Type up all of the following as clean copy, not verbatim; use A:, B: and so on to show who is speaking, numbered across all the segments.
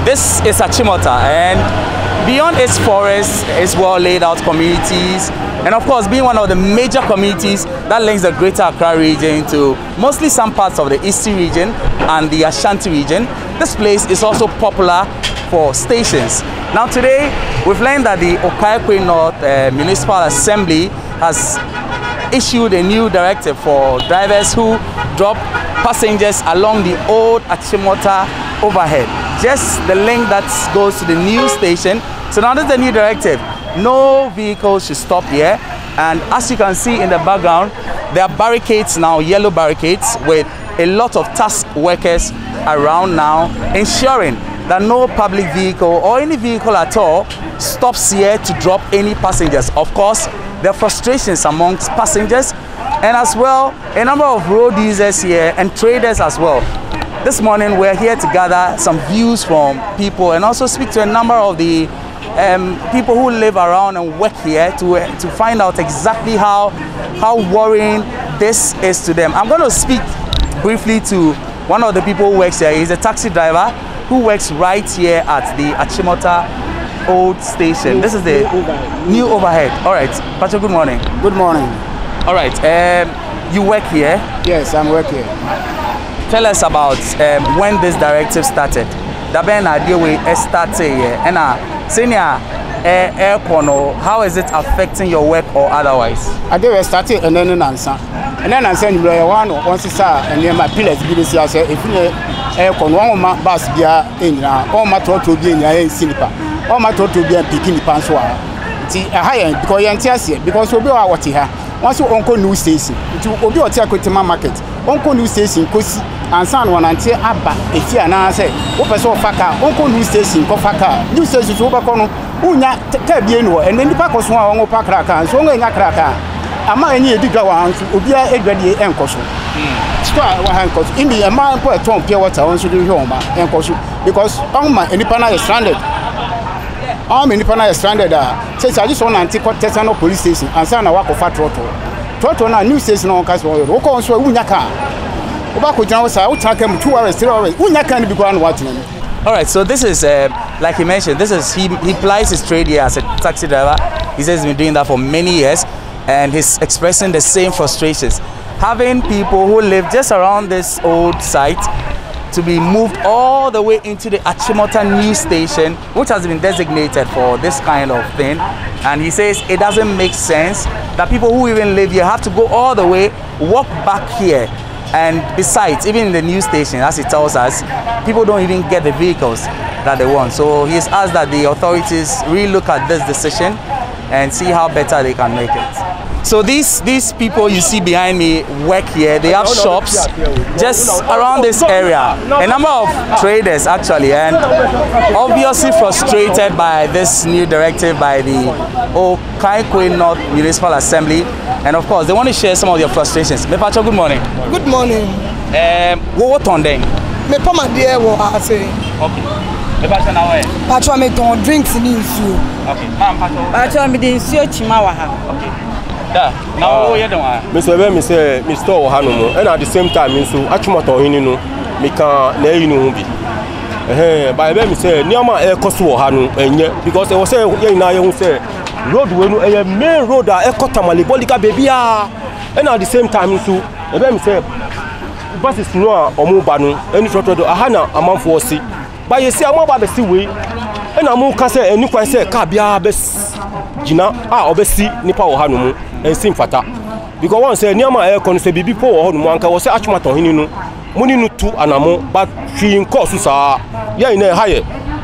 A: This is Achimota, and beyond its forests, its well laid out communities, and of course being one of the major communities that links the greater Accra region to mostly some parts of the Eastern region and the Ashanti region, this place is also popular for stations. Now today, we've learned that the Okaikwe North Municipal Assembly has issued a new directive for drivers who drop passengers along the old Achimota overhead. Just the link that goes to the new station. So now there's the new directive. No vehicles should stop here. And as you can see in the background, there are barricades now, yellow barricades, with a lot of task workers around now, ensuring that no public vehicle or any vehicle at all stops here to drop any passengers. Of course, there are frustrations amongst passengers and as well a number of road users here and traders as well. This morning we're here to gather some views from people and also speak to a number of the people who live around and work here to find out exactly how worrying this is to them. I'm going to speak briefly to one of the people who works here. He's a taxi driver who works right here at the Achimota old station. This is the new overhead. All right, Pacho, good morning.
B: Good morning.
A: All right, you work here?
B: Yes, I'm working.
A: Tell us about when this directive started. Senior aircon, how is it affecting your work or otherwise?
B: I did started and then answer. And then I send you one once and near my pillars. I say, if you aircon, one of my bus beer in all my total being a slipper, all my total being picking the panswa. See, a high end because you're because we'll be out what here. Once you uncle new station, to Obi or Tiakotima market, uncle new station, Kosi, and son one until Abba, if you and I say, Opa so faka, uncle new station, Kofaka, new station, Obacono, Unya, Tabiano, and then the pack was one on Pakraka, so only Nakraka. Am I any bigger ones, Ubia, Edward, and Kosu? In the amount for a ton pure water on Sudan Homa and Kosu, because Oma and Nipana is stranded. I'm in Nipana is stranded. Says I just want to anti-court Tessano police station and son a walk of fat trotto. Trotto on a new station on Caswell, Roko, so Unyaka. Obako Jones, I will take him 2 hours, 3 hours. Unyaka be going watching him.
A: All right, so this is, like he mentioned, this is he plies his trade here as a taxi driver. He says he's been doing that for many years, and he's expressing the same frustrations. Having people who live just around this old site to be moved all the way into the Achimota new station, which has been designated for this kind of thing. And he says it doesn't make sense that people who even live here have to go all the way, walk back here. And besides, even in the new station, as he tells us, people don't even get the vehicles that they want. So he's asked that the authorities really look at this decision and see how better they can make it. So these people you see behind me work here. They have shops just around this area. A number of traders actually, and obviously frustrated by this new directive by the Okaikwe North Municipal Assembly. And of course, they want to share some of their frustrations. Mepacho, good morning.
C: Good morning.
A: What on them?
C: Me pama dear wo I say.
A: Okay. Mepacho na where?
C: Pacho me don drinks ni nsuo.
A: Okay. Ma'am Pacho.
C: Pacho me dey nsuo chima wa ha.
A: Okay. Now what you doing?
D: Mr. Store Hanumo, and at the same time, so Achimota Hinino, Mika Neinu be. By them, say, Niama Air Kosu Hanu, and yet, because I was saying, I say, road will a main road, Ekotamali, Bolika baby, and at the same time, so, and them say, buses no or Mubanu, any sort of Ahana, a month for see. But you see, I'm about the seaway, and I'm more say, and you can say, Kabia best Gina, obviously, Nipa Hanumo. And sim fata because one say niama air con say bibi po ho no anka wo say Achimota Hinino money no tu anamo but she in course sa ya ina higher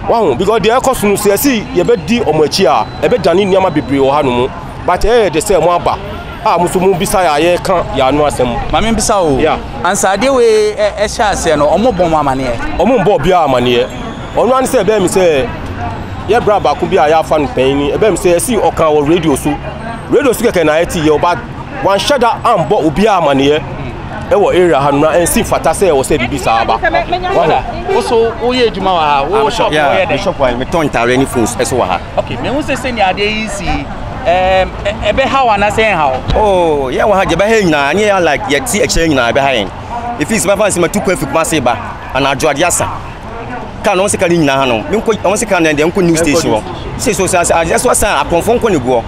D: one because the air cost no say see ye be di omachi a e be dane niama bebre wo hanumo but they say mo aba muso mu bisa ya kan ya no asem
A: mame bisa o ansa de we e sha ase no omo bon amane
D: omo bo bia amane onu an say be mi say ye bra ba ku bia ya fa no pan ni e be mi say see okan wo radio so radio so keke na eti ye but one shada am bo obi amane e wo area ha no en si fata say wo say bibi sa ba
A: wala also oye adwuma wa ha wo shop
E: oye de shop wa me ton tare ni phones eso wa ha
A: okay me won say ni ade yi si ebe how na say how
E: oh yeah wa ha je ba he nyina anye ya like ye ti eche nyina be ha yen if is my fancy ma tukwa fi kuma say ba ana adwo ade asa ka no se ka nyina ha no me nko on se ka na de nko news station wo say so say ade so sa akonfo nko ne go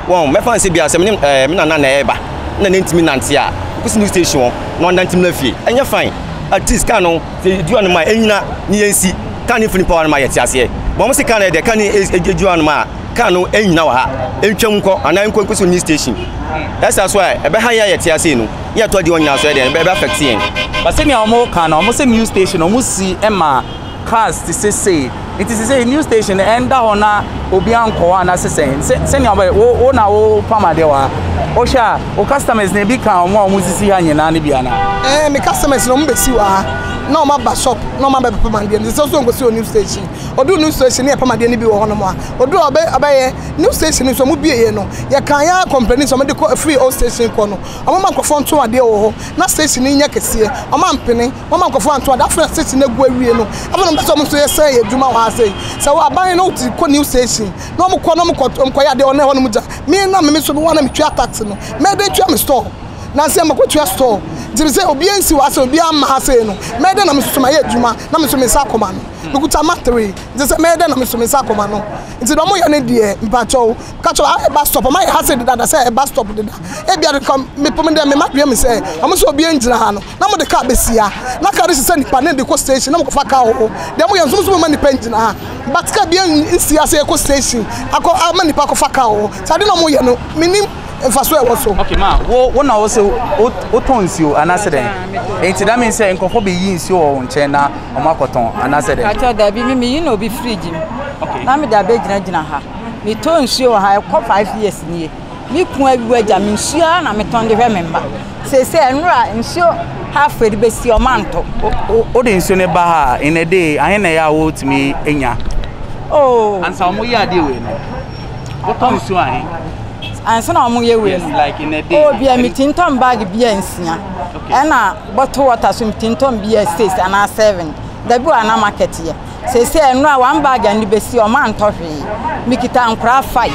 E: won me fancy bia se me na eba na ntimi nante a kusi news station no nante na fie enye fine at least ka no du an ma enyina ni yensi ka ni fini power ma yeti ase bo mo se ka na de ka ni ejeju an ma ka no enyina wa ha entwam nko ana nko kusi news station that's why ebe ha ya yeti ase no ye to de onya so de ebe affect yen
A: but se ni omo ka na omo se news station omo si ema cars to say it is say news station enda hona obi anko ana se ni o na o pama de wa o sha o customers ne bi kan omo sisi ha nyina ne bia na
C: me customers no mbesi wa na o ma ba shop na o ma ba pama de ne so ngo si o news station odu news station ne pama de ne bi wo hono mo a odu obaye news station so mu bie no ye kan ya complain so me de free all station ko no o ma nkofo nto ade wo ho na station nya kese o ma mpene o ma nkofo nto ade afra station na gu awie no abo no so mo so ye say eduma wa say so aban no ti ko news station no mo ko ya de o na ho no mu ja me na me so mo na me twa tax no me de twa me store na se ma ko twa store di say obi ansi wa say obi amma ha say no me de na me so ma ye eduma na me so me sa koma no me kuta matri di say me de na me so me sa koma no nti do mo ye ne de mpacho ka cho a bus stop ma ye ha say de da say e bus stop de da e bia de come me pom de me matri me say am so obi anjira ha no na mo de ka besia na ka re say nipa ne de ko station na mo ko fa ka ho de mo ye so so ma nipa anjira ha but ka bia nsi ase ko station akọ ama nipa ko fa ka ho sa de no mo ye no minim faso e wo so
A: okay ma wo na wo say o tonsio anaseden enti that means say nkofo be yi nsio wo nche na o makoton anaseden
F: acha da bi mi yi no bi fridge
A: okay
F: na me da be gina ha mi tonsio ha e ko 5 years nie mi kun abiwa ja mi nsio na me ton de hwe memba se enra nsio ha feri be si o manto
A: o de nsio ne ba ha in a day ahe na ya wo timi enya
F: oh
A: ansa mo ya de we no o tonsio ahe
F: ansa na omo ye we
A: like in a day
F: oh bia mi tinton bag bia nsia ena bottle water so mi tinton bia 6 and 7 da bi ana market ye se enra one bag and be si o manto hwe mi kita ankra 5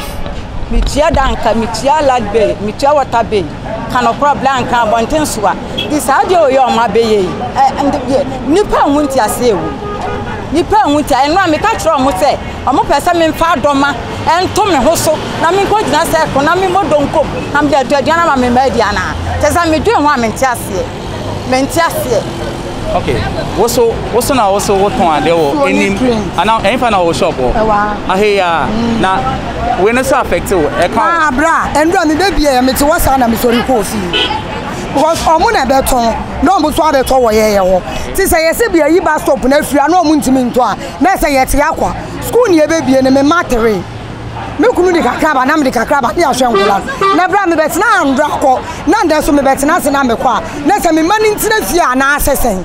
F: mi tia danka mi tia lad bay mi tia water bay kana problem kan bonten soa this how dey o yo ma be ye nipa hunti ase ewu nipa hunti enra mi ka kiro mo se omo pese mi mfa adoma ento me ho so na mi ko gina se ko na mi modonko na mi de aduana ma me media na tesa me dwe ho amenti ase
A: okay woso na woso woton ade wo enim ana enfa na wo shop wo aheya na we no so affect wo e kan
C: bra endo ni de bia me ti wasa na me sori ko fi because omo na beton no mo so abeto wo ye wo ti se ye se bia yi ba stop na afia na omo ntimi nto a na se ye ti akwa school ni e be bia ne me matere me kunu di kakraba na me di kakraba ni ahwe nkola na bra me betina andra ko na ndan so me betina se na me kwa na se me mani ntina fia na asesen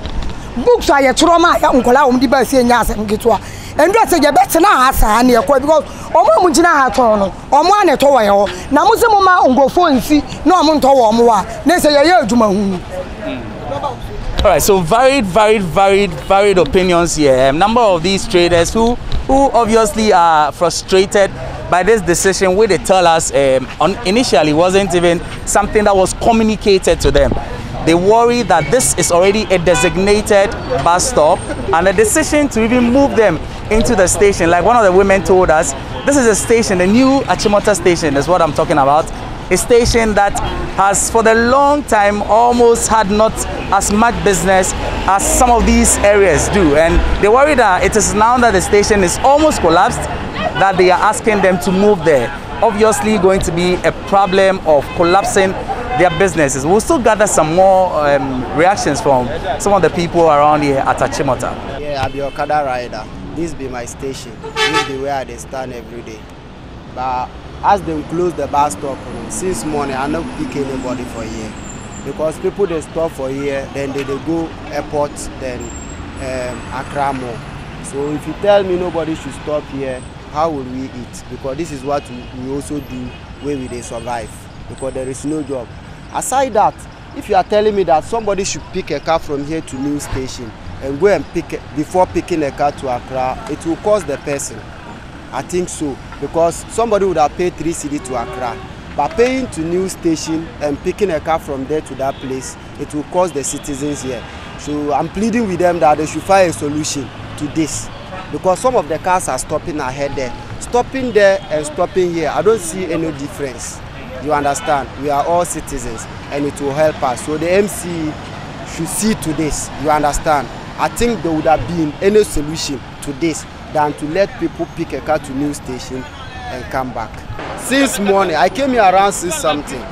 C: books aye tro ma ya nkola om di ba se nya asem gitwa endo se je betina asa na ekwa because omo mu gina ha ton no omo ane to wo ye ho na mo se mo ma ngofo nsi na omo nto wo omo wa na se ye adwuma hu.
A: All right, so varied opinions here. Number of these traders who obviously are frustrated by this decision, where they tell us initially wasn't even something that was communicated to them. They worry that this is already a designated bus stop and a decision to even move them into the station. Like one of the women told us, this is a station, the new Achimota station is what I'm talking about. A station that has for the long time almost had not as much business as some of these areas do, and they worry that it is now that the station is almost collapsed that they are asking them to move there. Obviously going to be a problem of collapsing their businesses. We'll still gather some more reactions from some of the people around here at Achimota.
G: Yeah, I'm your Okada rider. This be my station. This be where I stand every day. But as they close the bus stop, since morning I don't pick anybody for here. Because people they stop for here, then they go airport, then Accra Mall. So if you tell me nobody should stop here, how will we eat? Because this is what we also do where we they survive because there is no job. Aside that, if you are telling me that somebody should pick a car from here to New Station and go and pick it before picking a car to Accra, it will cost the person. I think so, because somebody would have paid 3 cedi to Accra. But paying to New Station and picking a car from there to that place, it will cost the citizens here. So I'm pleading with them that they should find a solution to this. Because some of the cars are stopping ahead there. Stopping there and stopping here, I don't see any difference. You understand? We are all citizens and it will help us. So the MC should see to this. You understand? I think there would have been any solution to this than to let people pick a car to New Station and come back. Since morning, I came here around 6 something.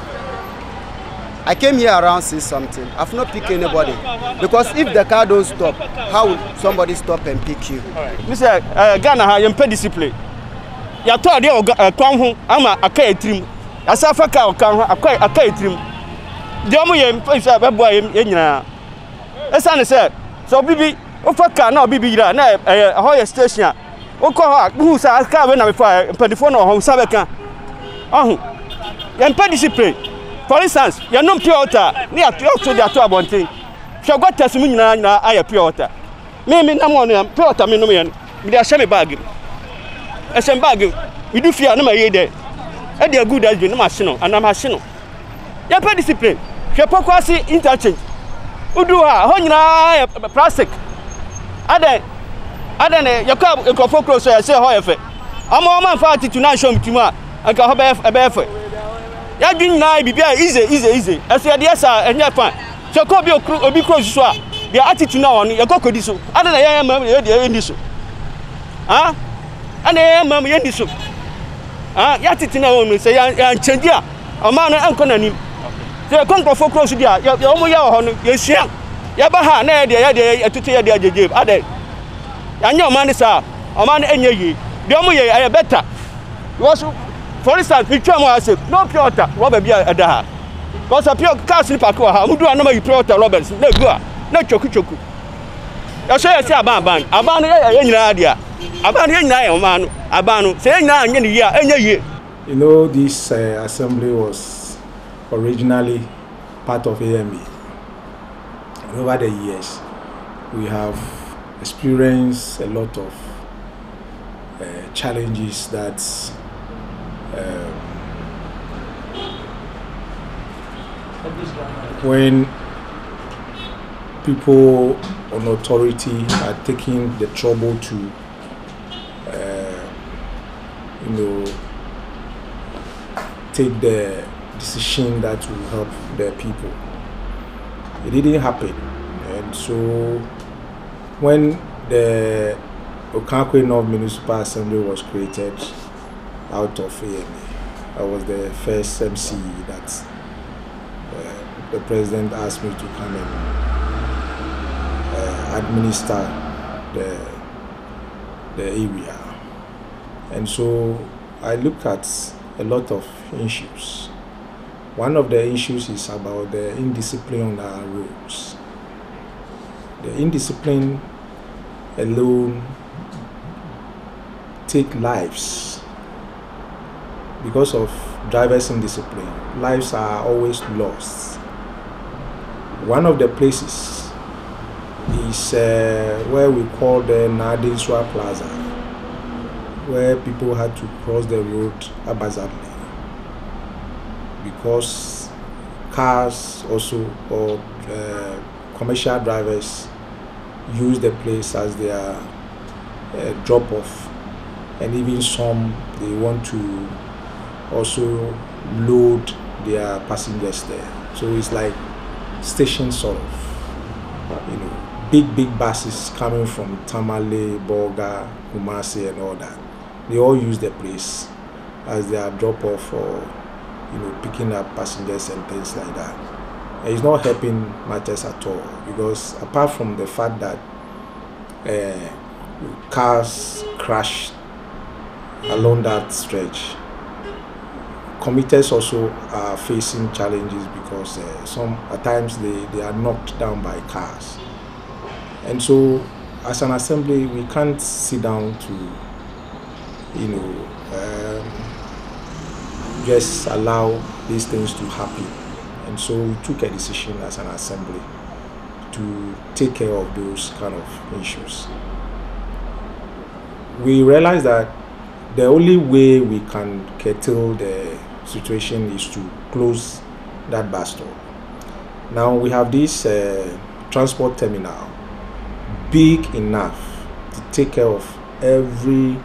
G: I've not picked anybody. Because if the car don't stop, how will somebody stop and pick you?
H: Mr. Ghana, you pay discipline. You told you come home, I'm a K trim. As I come home, a K trim. The only place I have boy in Yena. As I said, so Bibi, Ofaka, no Bibi, a higher station. Okoha, who's a car when I fire, Pediphone or Home Sabeka. Oh, you pay discipline. For instance, you are not pure water, near to the other one thing. Shall got testimony now, I am pure water. Maybe no one pure water, million. We are semi bagging. A semi bagging. We do fear no my day. And they are good as you know, machine and a machine. You pay discipline. Shapokwasi interchange. Udua, Honina, plastic. Aden, your car, a coffee close, I say, however. I'm a man party to not show me tomorrow. I can have a barefoot. Ya didn't know be easy. I said, yes, sir, and you're fine. So, call your crew or be close to the attitude now on your cocoa disso. I don't know, in this. Ah, and I am mammy in this. Ah, Yatitina only say, and Chandia, a man and Conani. They come for close to the only yes, young. Yabaha, Nadia, to tell the Jib. Ade. And your man is a man and ye. The only I better. Was. For instance, we try more say no pure water, Robert Bia Adaha. Because a pure car slip a car, who do I know you pure water, Roberts? No go, no choku. I say I say Aban any idea. Aban any man, Abano, say now any year.
I: You know, this assembly was originally part of AME. Over the years, we have experienced a lot of challenges that when people on authority are taking the trouble to take the decision that will help the people, it didn't happen. And so when the Okankwe North Municipal Assembly was created out of AME, I was the first MC that the president asked me to come and administer the area. And so I looked at a lot of issues. One of the issues is about the indiscipline on our roads. The indiscipline alone take lives. Because of drivers' indiscipline, lives are always lost. One of the places is where we call the Nadinswa Plaza, where people had to cross the road haphazardly because cars also or commercial drivers use the place as their drop-off, and even some they want to also load their passengers there. So it's like station sort of, big buses coming from Tamale, Bolga, Kumasi and all that. They all use the place as their drop-off or picking up passengers and things like that. And it's not helping matters at all, because apart from the fact that cars crash along that stretch, commuters also are facing challenges because at times they are knocked down by cars. And so as an assembly, we can't sit down to just allow these things to happen. And so we took a decision as an assembly to take care of those kind of issues. We realized that the only way we can curtail the situation is to close that bus stop. Now we have this transport terminal big enough to take care of every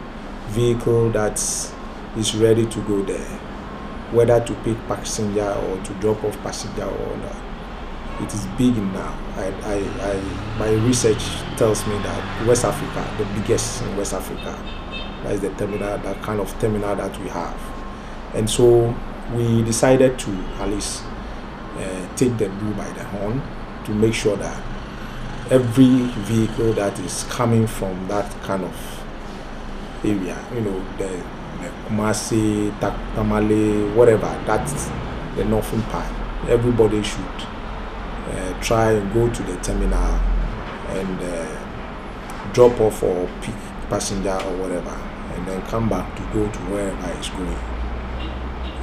I: vehicle that is ready to go there, whether to pick passenger or to drop off passenger or not. It is big enough. My research tells me that West Africa, the biggest in West Africa, that is the terminal, that kind of terminal that we have. And so we decided to at least take the bull by the horn to make sure that every vehicle that is coming from that kind of area, you know, the Kumasi, Tamale, whatever, that's the northern part, everybody should try and go to the terminal and drop off or pick passenger or whatever, and then come back to go to wherever it's going.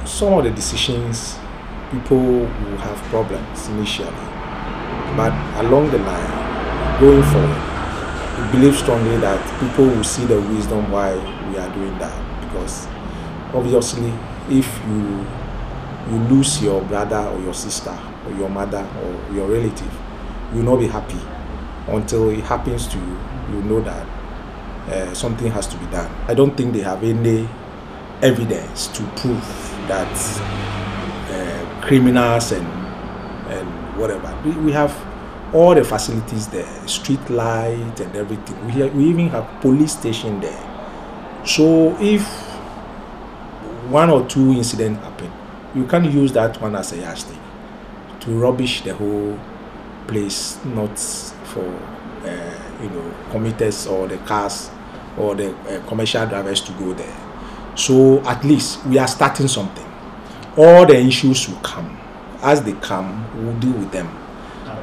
I: Some of the decisions, people will have problems initially, but along the line, going forward, we believe strongly that people will see the wisdom why we are doing that, because obviously if you lose your brother or your sister or your mother or your relative, you will not be happy until it happens to you. You know that something has to be done. I don't think they have any evidence to prove that criminals and whatever. We have all the facilities there, street light and everything. We even have police station there. So if one or two incidents happen, you can use that one as a yardstick to rubbish the whole place, not for commuters or the cars or the commercial drivers to go there. So at least we are starting something. All the issues will come. As they come, we'll deal with them.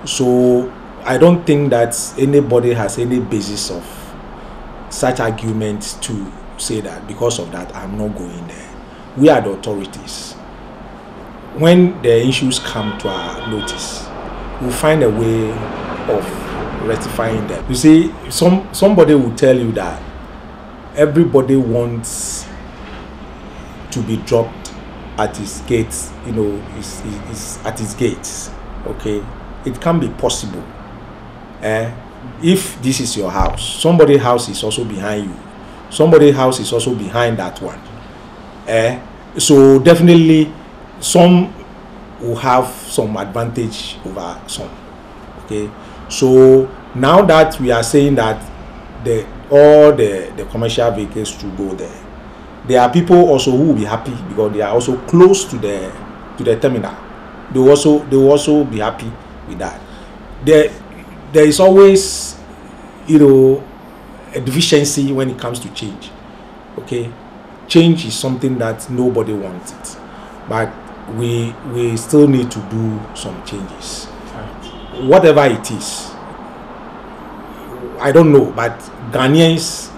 I: So I don't think that anybody has any basis of such arguments to say that because of that I'm not going there. We are the authorities. When the issues come to our notice, we'll find a way of rectifying them. You see, somebody will tell you that everybody wants to be dropped at his gates, is at his gates. Okay, it can be possible. If this is your house, somebody's house is also behind you, somebody's house is also behind that one. So definitely some will have some advantage over some. Okay, so now that we are saying that all the commercial vehicles should go there, there are people also who will be happy because they are also close to the terminal. They will also be happy with that. There is always, a deficiency when it comes to change. Okay, change is something that nobody wants it, but we still need to do some changes. Whatever it is, I don't know, but Ghanaians,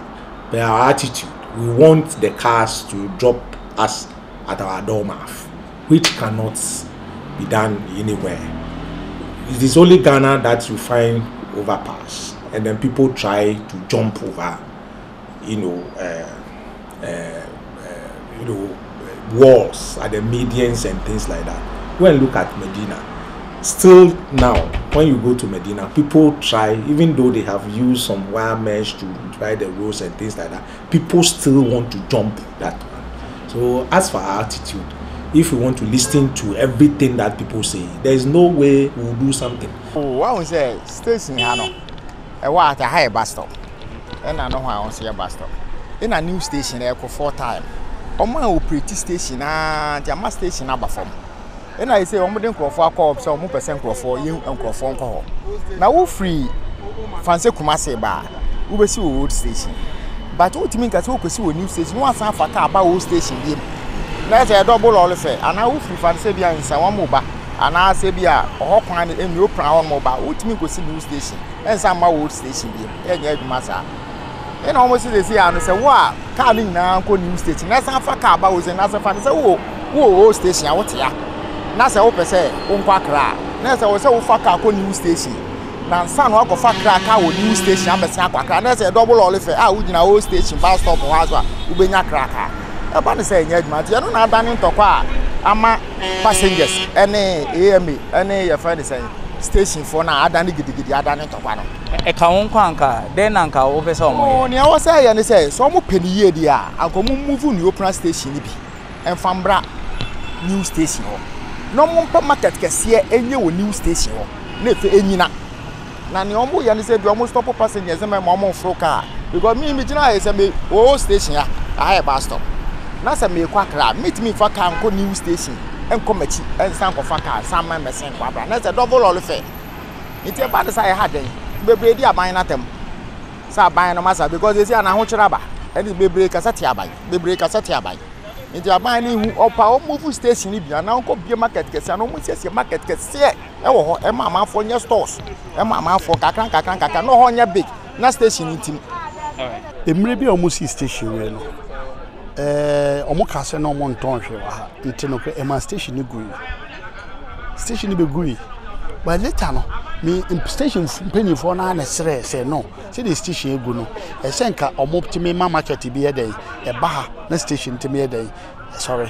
I: by our attitude, we want the cars to drop us at our doormouth, which cannot be done anywhere. It is only Ghana that you find overpass, and then people try to jump over, walls at the medians and things like that. Go and look at Medina. Still now, when you go to Medina, people try, even though they have used some wire mesh to divide the roads and things like that, people still want to jump that one. So as for our attitude, if we want to listen to everything that people say, there is no way we will do something.
B: What was say station Hano? I want a high bus stop. And I know how I want to see a bus stop. In a new station, I go 4 times. On my pretty station, the station number from. And I say, I'm going to call for a co-op, so 1% call for you and call for alcohol. Now, we free fancy Kumasi bar, we will see old station. But what you mean that we could see a new station? Once I found about old station, that's a double all affair. And I will free fancy beer in Sawamuba, and I say beer or hop and you proud mobile. What you mean could see new station? And some old station beer, and yet, Massa. And almost they say, and say, wow, coming now, go new station. That's how far car was and as a fan say, oh. wo station a wote ya na se wo pese wo nkwa kra na se wo se wo fa ka ko new station na nsa no akọ fa kra ka wo new station abesa akwa kra na se double olife a wo gina wo station bus stop ho aso a wo benya kra ka e ba ne se enya adwuma ti no na adane ntokwa ama passengers ene AMA ene ye fa ne say station for na adane gidigidi adane ntokwa no
A: e ka won kwanka den na nka wo pese omo
B: ne wo say ye ne say so mo peniye di a akomu move new plan station ni bi enfambra new station ho no mo pa market kese enye wo new station ho na efe enyina na ne omo ye ne say bi omo stop passengers me mo fro car because me gina ye say me o station a I bus stop na say me kwa kra meet me fa car nko new station enko machi ensan ko fa car san man mesen kwa bra na say double all fair it e bad say ha den bebre di aban na tem sa aban no masa because they say na ho chira ba and bebre kasa ti aban bebre kasa ti aban it aban ni hu opa o move station ni bia na nko bie market kese na mo siesie market kese e wo ho e ma amafo nya stores e ma amafo kakran no ho nya big na station ni tim
J: emre bi o mo si station we no omo kase no mo nton hwe wa ha nti no e ma station ni gui station ni be gui but later no me station penny for na na sere say no say the station egu no e senka omo timi ma market bi e dey e ba ha na station timi e dey sorry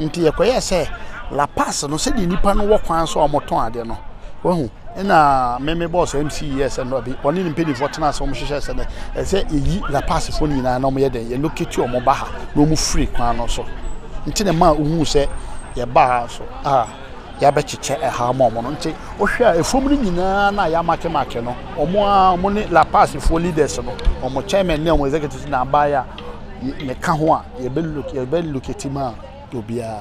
J: nti e koye say la pass no say the nipa no wo kwan so omo ton ade no wahu na meme boss MCS no bi oni ni penny for tena so mo hwehwe say na e say eyi la pass for ni na no mo ye dey e locate omo ba ha no mo free kwan no so nti ne ma ohu say ye ba ha so ya be chiche e ha mo no nti o hwe efom ni nyina na ya make no omo ni la pass for leaders no omo chairman ne omo executive na ba ya me ka ho a ye be locate ma obia.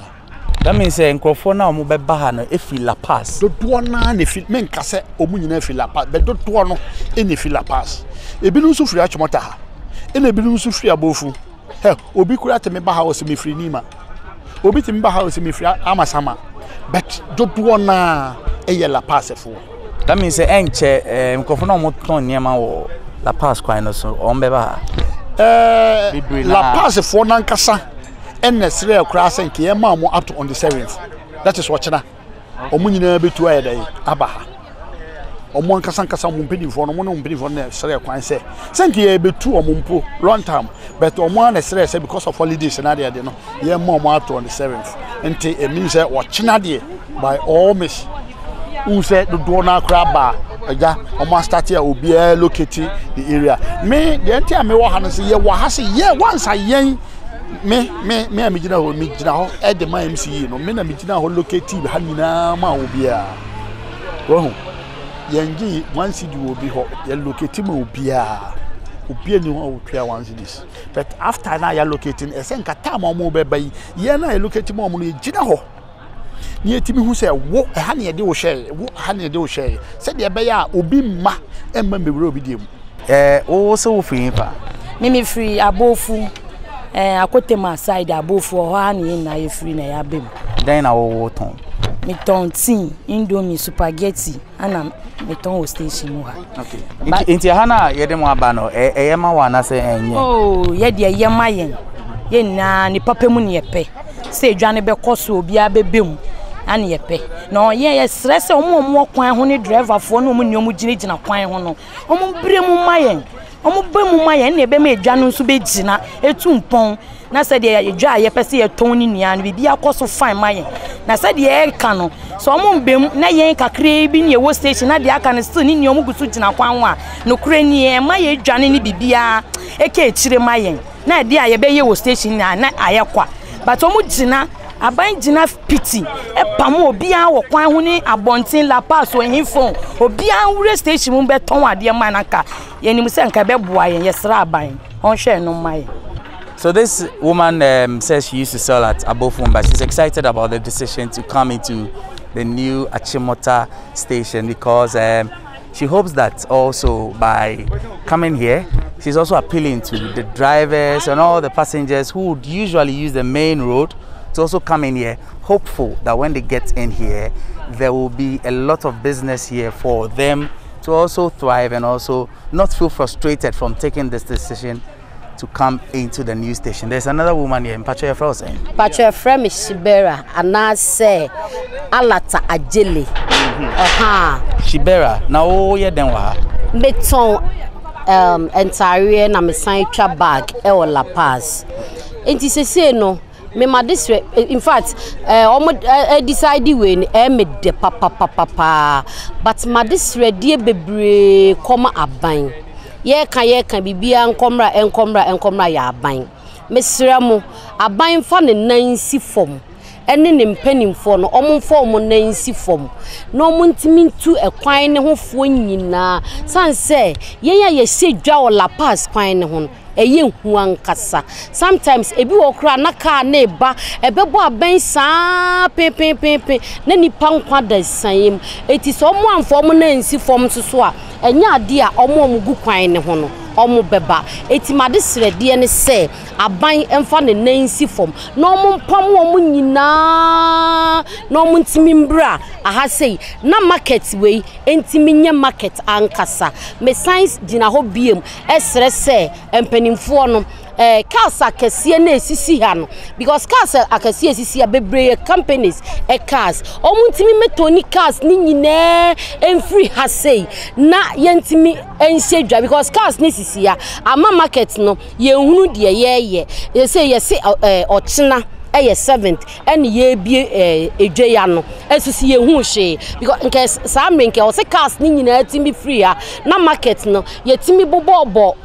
A: That means nkrofo na omo be ba ha no efi la pass
J: do na ne fi men ka se omo nyina efi la pass be do no e ne fi la pass ebi no so firi achomota ha e na ebi no so firi abofu he obi kura te me ba ha o se me firi nima obi te me ba ha o se me firi amasama but do na e ye la pass fo.
A: That means enche nkrofo na omo ton niema wo la pass kwan no so ombe ba
J: la pass fo na nkasa and Nesre cross and Kiama up to on the 7th. That is what China. Omunina be to a day, Abaha. Omon Casanca Mumpini for no Mumpini for Nesre Quine say. Thank you, be two or Mumpo, long time. But on one Nesre said because of holidays and I didn't know. Yeah, more up to on the 7th. And take a means that what China did by all miss. Who said the Dona Crabba? Ja, almost start here will be located the area. Me, the entire me wa say, yeah, wahasi, yeah, once I yang. Me amijina ho e de ma MCE no me na mijina ho locate ha nyina ma obia wo yangi one city wo bi ho ya locate ma obia ni ho otwa one cities but after na ya locating esenka time mo be bai ye na ya locate ma mo no jina ho ni etimi hu se wo ha na ye de wo share wo ha na ye de wo share se de be ya obi ma emma mewure obi dem
A: wo so wo free pa
K: me free abofu akotema side abofu ho ani na ye free na ya bem
A: then na wo ton
K: mi ton tin indomie spaghetti ana mi ton o station mu ha.
A: Okay inti hana ye de mo aba no ye ma wa na se enye
K: oh ye de ye ma yen ye na ni papa mu ne ye pe se edwane be koso obi abebem ani ye pe no ye stress omo kwan ho ni driver fo no omo ni omo gina kwan ho no omo bre mu ma yen omo be mu ma ye na ebe ma edwanu nso be gina etu mpon na se de edwa ye pese ye ton ni nia no bibia koso fine ma ye na se de e ka no so omo mbem na ye kakra bi ne wo station na de aka ne still ni omo gusu gina kwan ho a no kure ni e ma ye edwane ni bibia eke echire ma ye na de aye be ye wo station na aye kwa but omo gina aban gina piti e pamo obia wo kwan ho ni abontin la pass o yin phone obia wure station mu be ton ade ma naka ye nim se nka be boa ye yesra aban on hwe no mai.
A: So this woman says she used to sell at Abofun, but she's excited about the decision to come into the new Achimota station because she hopes that also by coming here, she's also appealing to the drivers and all the passengers who would usually use the main road to also come in here, hopeful that when they get in here, there will be a lot of business here for them to also thrive and also not feel frustrated from taking this decision to come into the new station. There's another woman here in Pacha Frozen.
L: Pacha Frem is Shibera, and I say Alata Ajeli.
A: Shibera, now oh yeah then wa.
L: Beton entire na me sign bag e o La Paz. Enti say no. Me ma this in fact decide we me de papa but ma this ready bebre come aban ye kan bibia enkomra ya aban mesra mu aban fa ne nansi fom ene ne mpanimfo no omfo mo nansi fom no muntimi ntu ekwan ne hofo nyina sanse ye ya ye sedwa o La Paz kwan ne ho eye huankasa sometimes ebi wokra na ka na eba ebebo aben saa pe na nipa nkwa da sanyem eti so mo amfo mo na nsi fom so a enya ade a omo gu kwan ne ho no omo beba eti made srede ne se aban emfa ne nansi fom na omo mpam omo nyina na omo ntimi mbra aha sei na market wey entimi nya market ankasa me science dina ho biem esre se empanimfo no cars akese na esisi ha no because cars akese esisi ya bebre companies cars omuntimi metoni cars ni nyina free ha sei na yentimi ensedwa because cars ni sisi ya ama market no ye hunu de ye say ochina 7th and ye be ejeya no esisi ye hu hwe because nke samre nke o se cars ni nyina timi free ha na market no ye timi bobo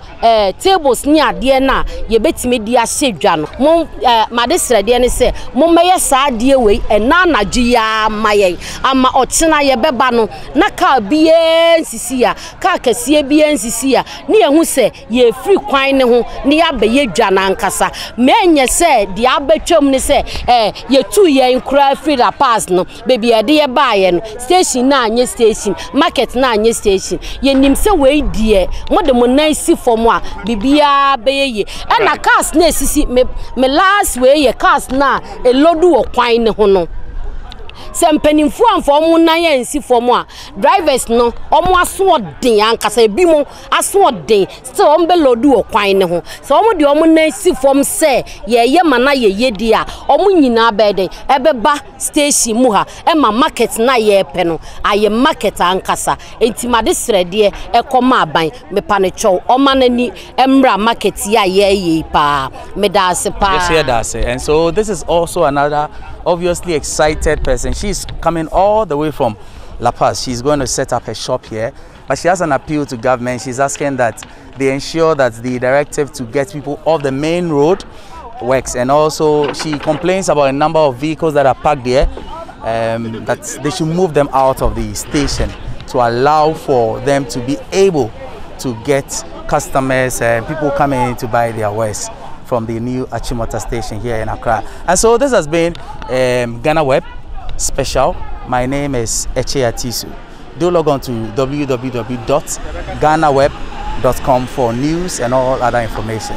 L: tables ni ade na ye betimi di asedwa no mo made srede ne se mo meye saa de we na anagye ya maye ama ochina ye beba no na ka bie nsisi ya ka kase bie nsisi ya ni ye hu se ye free kwan ne ho ni ya be ye dwa na nkasa me enye se di abetwam ne se ye tu ye nkura free La Paz no baby ye de ye baaye no station na anye station market na anye station ye nim se we die mo de mo nansi fom a bibia beye e na cars na esisi me last way ye cars na elodu wo kwan ne ho no sempenimfu amfo omo na ye nsi fom a drivers no omo aso den ankasa ebi mo aso den still ombe lodu wo kwan ne ho so omo de omo na nsi fom se ye mana ye di a omo nyina beden ebeba station mu ha e ma market na ye pe no aye market ankasa enti made srede e koma aban me pa ne chow oma nani emra market ya ye pa me da se pa.
A: Yes, yeah, that's it. And so this is also another obviously excited person. She's coming all the way from La Paz. She's going to set up her shop here, but she has an appeal to government. She's asking that they ensure that the directive to get people off the main road works, and also she complains about a number of vehicles that are parked there, that they should move them out of the station to allow for them to be able to get customers and people coming in to buy their wares from the new Achimota station here in Accra. And so this has been GhanaWeb Special. My name is Eche Atisu. Do log on to www.ghanaweb.com for news and all other information.